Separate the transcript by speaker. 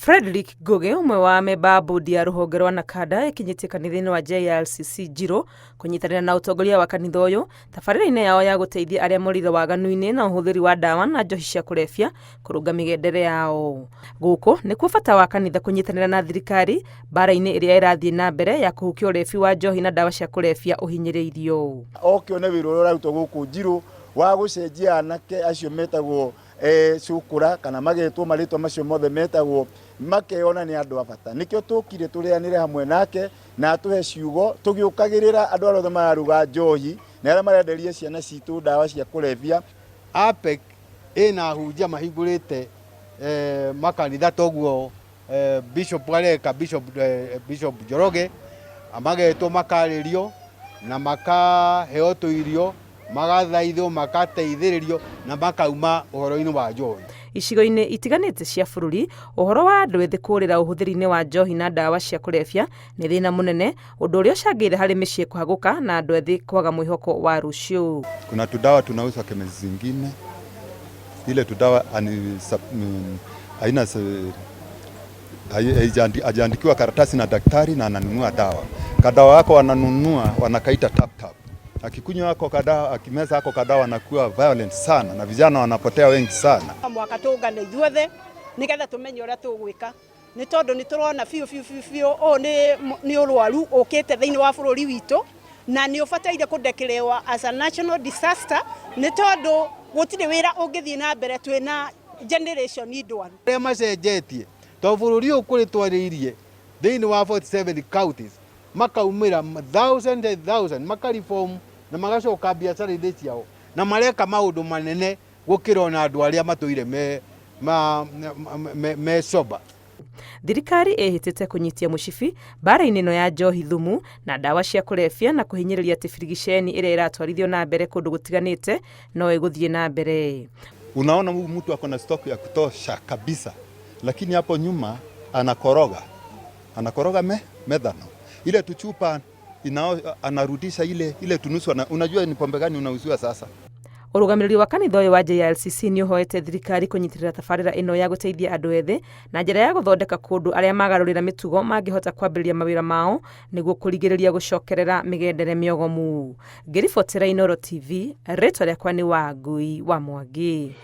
Speaker 1: Frederick Ngugi, umwe wa memba bodi ya ruhonge rwa Nakada ikinyitie kanitha-ini wa JRCC Njiro kunyitanira na utongoria wa kanitha uyu tabarĩra-inĩ yao ya guteithia aria morire waganu-ini na uhuthiri wa ndawa na njohi cia kurebia kurunga migendere yao. Guku nikuo bata wa kanitha kunyitanira na thirikari bara-ini iria irathie na mbere ya kuhukia urebi wa njohi na ndawa cia kurebia uhinyiriirio.
Speaker 2: Okione wĩra ũrĩa ũrarutwo gũkũ Njiro wa gũcenjia anake acio metagwo cukura kana magetwo marĩtwa macio mothe metagwo makeona nĩ andũ a bata. Nikĩo tũkire tũrĩanĩre hamwe nake na tũhe ciugo tũgĩũkagĩrĩra andũ arĩa othe mararuga njohi na arĩa marenderia ciana citũ ndawa cia kũrebia.
Speaker 3: APEC ĩna hunjia mahingũrĩte makanitha toguo Bishop Areka Bishop Njoroge magetwo makarĩrio na makaheo tũirio magathaithwo makateithĩrĩrio na makauma ũhoro-inĩ wa njohi.
Speaker 1: Icigo-inĩ itiganĩte cia bũrũri ũhoro wa andũ ethĩ kũrĩra ũhũthĩri-inĩ wa njohi na ndawa cia kũrebia nĩ thĩna mũnene, ũndũ ũrĩa ũcangĩire harĩ mĩciĩ kũhagũka na andũ ethĩ kwaga mwĩhoko wa rũciũ.
Speaker 4: Kuna tudawa tunauza kemezi zingine, ile tudawa hajaandikiwa karatasi na daktari na ananunua dawa. Kadawa wako wananunua wanakaita tap tap. Akikunywa wako kadawa, akimeza wako kadawa anakuwa violent sana na vijana wanapotea wengi sana.
Speaker 5: Mwaka tũngane ithuothe nigetha tumenye ũrĩa tũgwĩka nĩ tondũ nĩ tũrona biũ nĩ ũrwaru ũkĩte thĩinĩ wa bũrũri witũ na nĩ ũbataire kũdeclarewa as a national disaster nĩ tondũ gũtirĩ wĩra ũngĩthiĩ na mbere twĩna generation ndwaru.
Speaker 3: Arĩa macenjetie tondũ bũrũri ũyũ kũrĩ twarĩirie thĩinĩ wa 47 counties makaumĩra thousand makariform na magacoka biacara-inĩ ciao na mareka maũndũ manene gũkĩra ona andũ arĩa matũire me soba.
Speaker 1: Thirikari ĩhĩtĩte kũnyitia mũcibi bara-inĩ ĩno ya njohi, thumu na ndawa cia kũrebia na kũhinyĩrĩria atĩ birigiceni ĩrĩa ĩratwarithio na mbere kũndũ gũtiganĩte no ĩgũthiĩ na mbere.
Speaker 4: Unaona mtu ako na stock ya kutosha kabisa, lakini hapo nyuma anakoroga methano ile tuchupa anarudisha ile tunusu. Unajua ni pombe gani unauziwa sasa?
Speaker 1: Urugamiriri wa kanitha uyu wa JRCC ni uhoete thirikari kunyitirira tabarĩra ino ya guteithia andu ethĩ na njĩra ya guthondeka kundu aria magarurira mitugo mangihota kwambĩrĩria mawĩra mao niguo kurigĩrĩria gucokerera migendere mĩogomu. Ngĩribotera Inooro TV, rĩtwa rĩakwa nĩ Wangui wa Mwangi.